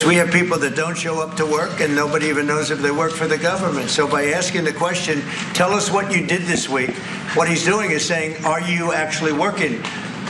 We have people that don't show up to work and nobody even knows if they work for the government. So by asking the question, tell us what you did this week, what he's doing is saying, are you actually working?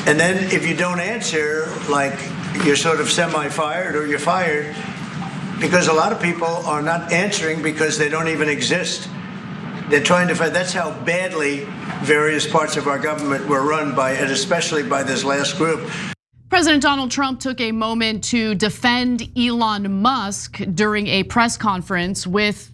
And then if you don't answer, like you're sort of semi-fired or you're fired, because a lot of people are not answering because they don't even exist. They're trying to find, that's how badly various parts of our government were run by, and especially by this last group. President Donald Trump took a moment to defend Elon Musk during a press conference with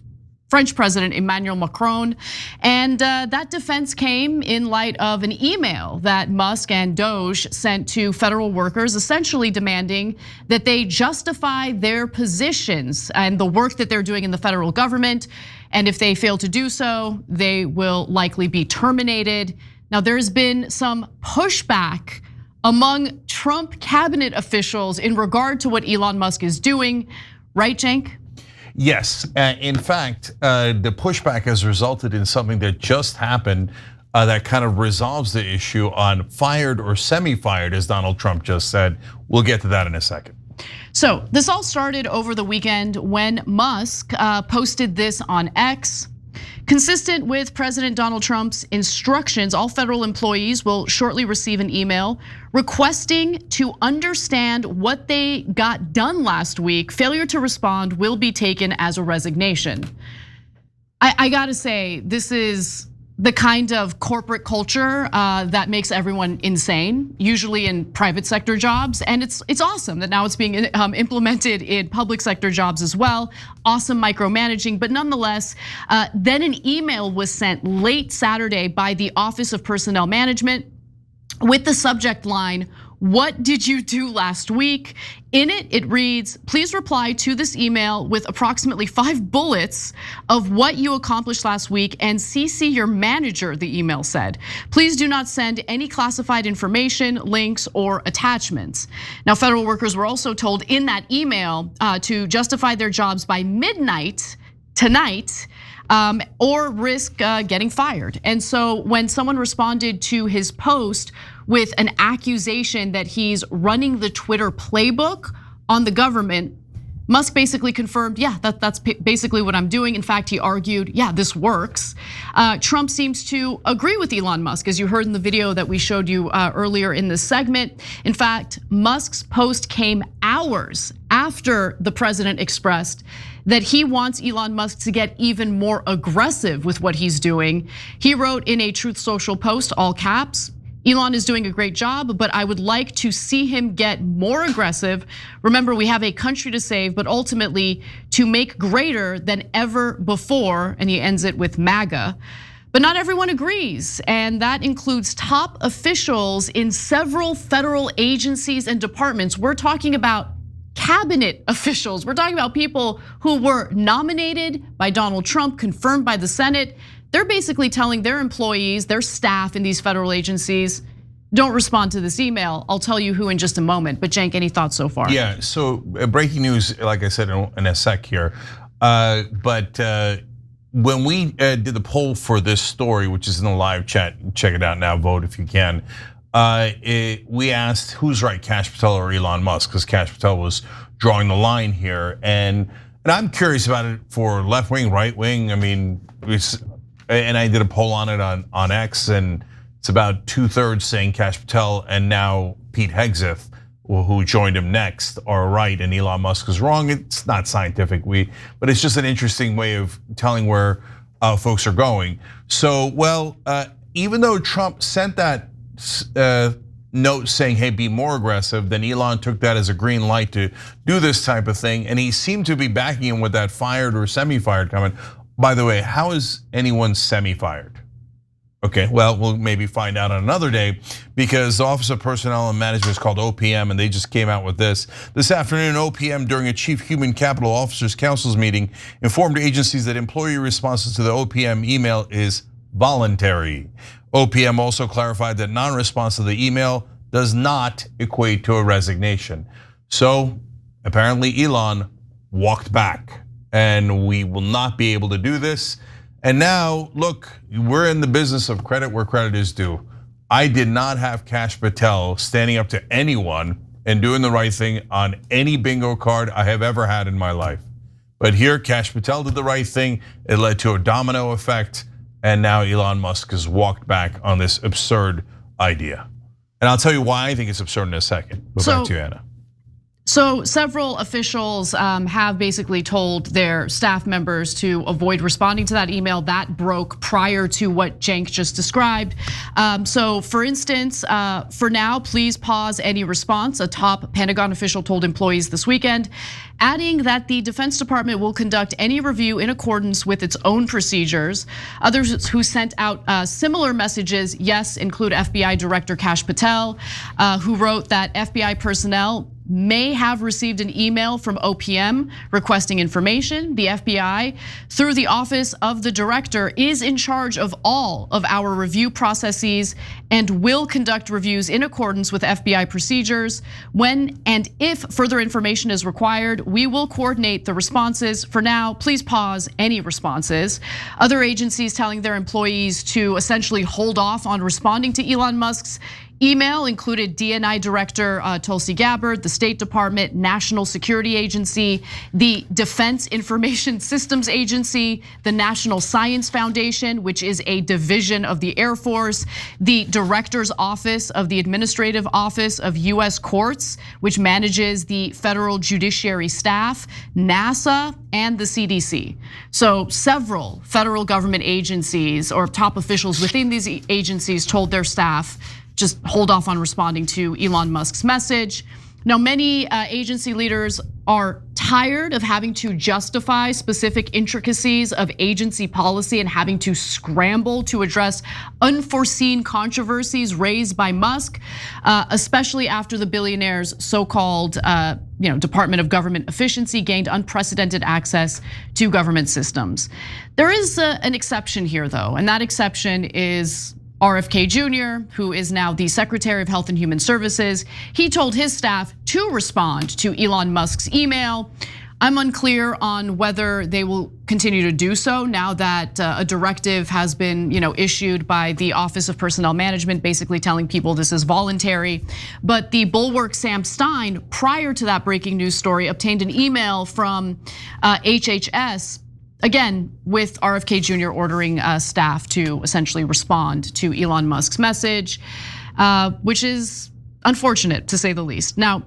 French President Emmanuel Macron. And that defense came in light of an email that Musk and DOGE sent to federal workers, essentially demanding that they justify their positions and the work that they're doing in the federal government. And if they fail to do so, they will likely be terminated. Now, there's been some pushback among Trump cabinet officials in regard to what Elon Musk is doing, right, Cenk? Yes, in fact, the pushback has resulted in something that just happened that kind of resolves the issue on fired or semi-fired, as Donald Trump just said. We'll get to that in a second. So this all started over the weekend when Musk posted this on X. Consistent with President Donald Trump's instructions, all federal employees will shortly receive an email requesting to understand what they got done last week. Failure to respond will be taken as a resignation. I gotta say, this is the kind of corporate culture that makes everyone insane, usually in private sector jobs. And it's awesome that now it's being implemented in public sector jobs as well. Awesome micromanaging, but nonetheless, then an email was sent late Saturday by the Office of Personnel Management with the subject line, "What did you do last week?" In it, it reads, "Please reply to this email with approximately 5 bullets of what you accomplished last week and CC your manager," the email said. "Please do not send any classified information, links, or attachments." Now, federal workers were also told in that email to justify their jobs by midnight tonight, or risk getting fired. And so when someone responded to his post with an accusation that he's running the Twitter playbook on the government, Musk basically confirmed, yeah, that's basically what I'm doing. In fact, he argued, yeah, this works. Trump seems to agree with Elon Musk, as you heard in the video that we showed you earlier in this segment. In fact, Musk's post came hours after the president expressed that he wants Elon Musk to get even more aggressive with what he's doing. He wrote in a Truth Social post, all caps, "Elon is doing a great job, but I would like to see him get more aggressive. Remember, we have a country to save, but ultimately to make greater than ever before," and he ends it with MAGA. But not everyone agrees, and that includes top officials in several federal agencies and departments. We're talking about cabinet officials. We're talking about people who were nominated by Donald Trump, confirmed by the Senate. They're basically telling their employees, their staff in these federal agencies, don't respond to this email. I'll tell you who in just a moment. But Cenk, any thoughts so far? Yeah, so breaking news, like I said in a sec here. But when we did the poll for this story, which is in the live chat, check it out now, vote if you can. We asked who's right, Kash Patel or Elon Musk, because Kash Patel was drawing the line here. And I'm curious about it for left wing, right wing. I mean, and I did a poll on it on X, and it's about 2/3 saying Kash Patel and now Pete Hegseth, who joined him next, are right and Elon Musk is wrong. It's not scientific, but it's just an interesting way of telling where folks are going. So, well, even though Trump sent that note saying, hey, be more aggressive, then Elon took that as a green light to do this type of thing, and he seemed to be backing him with that fired or semi-fired comment. By the way, how is anyone semi-fired? Okay, well, we'll maybe find out on another day, because the Office of Personnel and Management is called OPM, and they just came out with this. This afternoon, OPM, during a Chief Human Capital Officers Council's meeting, informed agencies that employee responses to the OPM email is voluntary. OPM also clarified that non-response to the email does not equate to a resignation. So apparently Elon walked back, and we will not be able to do this. And now, look, we're in the business of credit where credit is due. I did not have Kash Patel standing up to anyone and doing the right thing on any bingo card I have ever had in my life. But here, Kash Patel did the right thing. It led to a domino effect, and now Elon Musk has walked back on this absurd idea. And I'll tell you why I think it's absurd in a second. But back to you, Anna. So several officials have basically told their staff members to avoid responding to that email. That broke prior to what Cenk just described. So for instance, for now, please pause any response, a top Pentagon official told employees this weekend, adding that the Defense Department will conduct any review in accordance with its own procedures. Others who sent out similar messages, yes, include FBI Director Kash Patel, who wrote that FBI personnel may have received an email from OPM requesting information. The FBI, through the office of the director, is in charge of all of our review processes and will conduct reviews in accordance with FBI procedures. When and if further information is required, we will coordinate the responses. For now, please pause any responses. Other agencies telling their employees to essentially hold off on responding to Elon Musk's email included DNI Director Tulsi Gabbard, the State Department, National Security Agency, the Defense Information Systems Agency, the National Science Foundation, which is a division of the Air Force, the Director's Office of the Administrative Office of US Courts, which manages the federal judiciary staff, NASA, and the CDC. So several federal government agencies or top officials within these agencies told their staff, just hold off on responding to Elon Musk's message. Now, many agency leaders are tired of having to justify specific intricacies of agency policy and having to scramble to address unforeseen controversies raised by Musk, especially after the billionaire's so-called Department of Government Efficiency gained unprecedented access to government systems. There is an exception here, though, and that exception is RFK Jr., who is now the Secretary of Health and Human Services. He told his staff to respond to Elon Musk's email. I'm unclear on whether they will continue to do so now that a directive has been issued by the Office of Personnel Management, basically telling people this is voluntary. But the bulwark Sam Stein, prior to that breaking news story, obtained an email from HHS, again, with RFK Jr. ordering staff to essentially respond to Elon Musk's message, which is unfortunate to say the least. Now,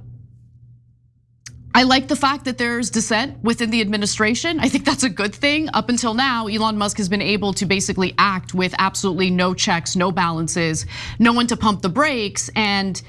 I like the fact that there's dissent within the administration. I think that's a good thing. Up until now, Elon Musk has been able to basically act with absolutely no checks, no balances, no one to pump the brakes. And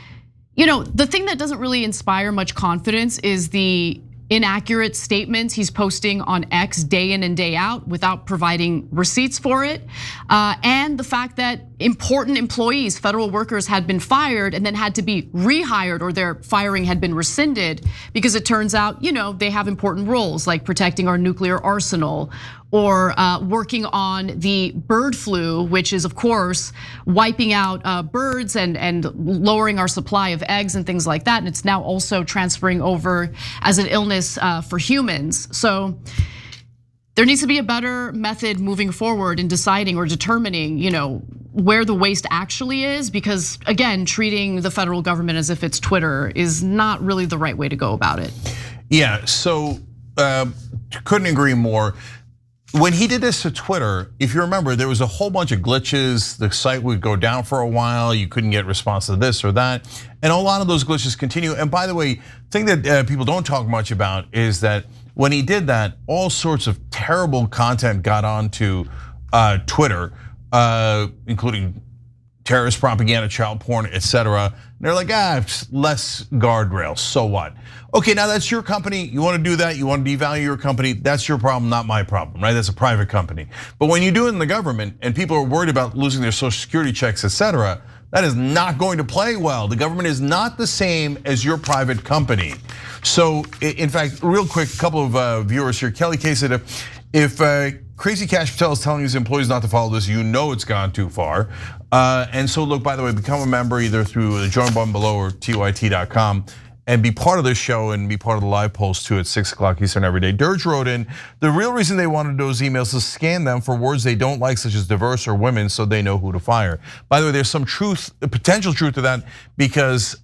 the thing that doesn't really inspire much confidence is the inaccurate statements he's posting on X day in and day out without providing receipts for it. And the fact that important employees, federal workers, had been fired and then had to be rehired, or their firing had been rescinded because it turns out, they have important roles like protecting our nuclear arsenal or working on the bird flu, which is of course wiping out birds and lowering our supply of eggs and things like that. And it's now also transferring over as an illness for humans. So there needs to be a better method moving forward in deciding or determining, where the waste actually is, because again, treating the federal government as if it's Twitter is not really the right way to go about it. Yeah, so couldn't agree more. When he did this to Twitter, if you remember, there was a whole bunch of glitches. The site would go down for a while. You couldn't get response to this or that. And a lot of those glitches continue. And by the way, the thing that people don't talk much about is that when he did that, all sorts of terrible content got onto Twitter, including terrorist propaganda, child porn, etc. They're like, less guardrails, so what? Okay, now that's your company. You want to do that, you want to devalue your company, that's your problem, not my problem, right? That's a private company. But when you do it in the government and people are worried about losing their social security checks, etc., that is not going to play well. The government is not the same as your private company. So in fact, real quick, a couple of viewers here. Kelly K said, if Crazy Kash Patel is telling his employees not to follow this, it's gone too far. And so look, by the way, become a member either through the join button below or tyt.com and be part of this show and be part of the live post too at 6 o'clock Eastern every day. Dirge wrote in, the real reason they wanted those emails is to scan them for words they don't like, such as diverse or women, so they know who to fire. By the way, there's some truth, potential truth to that, because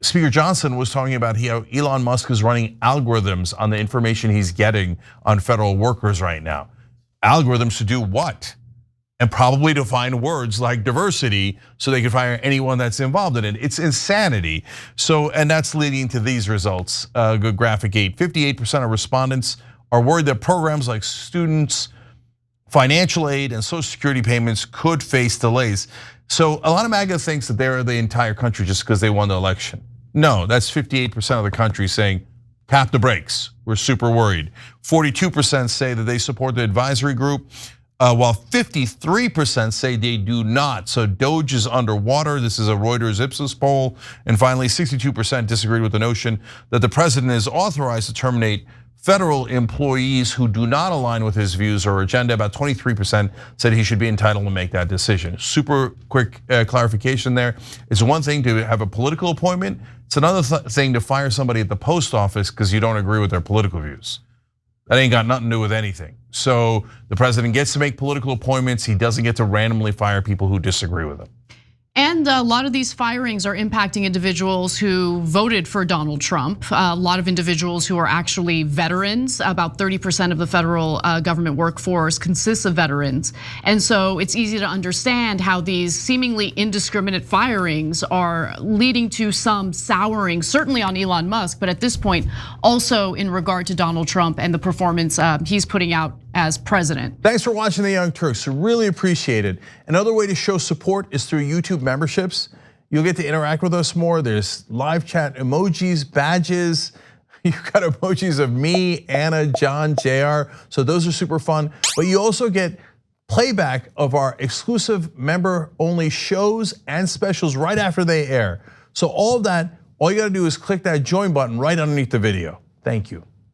Speaker Johnson was talking about how Elon Musk is running algorithms on the information he's getting on federal workers right now. Algorithms to do what? And probably to find words like diversity so they can fire anyone that's involved in it. It's insanity. So, and that's leading to these results. Good graphic 8, 58% of respondents are worried that programs like students, financial aid, and social security payments could face delays. So a lot of MAGA thinks that they're the entire country just because they won the election. No, that's 58% of the country saying, tap the brakes, we're super worried. 42% say that they support the advisory group, while 53% say they do not. So DOGE is underwater. This is a Reuters Ipsos poll. And finally, 62% disagreed with the notion that the president is authorized to terminate federal employees who do not align with his views or agenda. About 23% said he should be entitled to make that decision. Super quick clarification there. It's one thing to have a political appointment. It's another thing to fire somebody at the post office because you don't agree with their political views. That ain't got nothing to do with anything. So the president gets to make political appointments. He doesn't get to randomly fire people who disagree with him. And a lot of these firings are impacting individuals who voted for Donald Trump. A lot of individuals who are actually veterans. About 30% of the federal government workforce consists of veterans. And so it's easy to understand how these seemingly indiscriminate firings are leading to some souring, certainly on Elon Musk, but at this point, also in regard to Donald Trump and the performance he's putting out as president. Thanks for watching the Young Turks, really appreciate it. Another way to show support is through YouTube memberships. You'll get to interact with us more. There's live chat emojis, badges. You've got emojis of me, Anna, John, JR. So those are super fun. But you also get playback of our exclusive member-only shows and specials right after they air. So all of that, all you gotta do is click that join button right underneath the video. Thank you.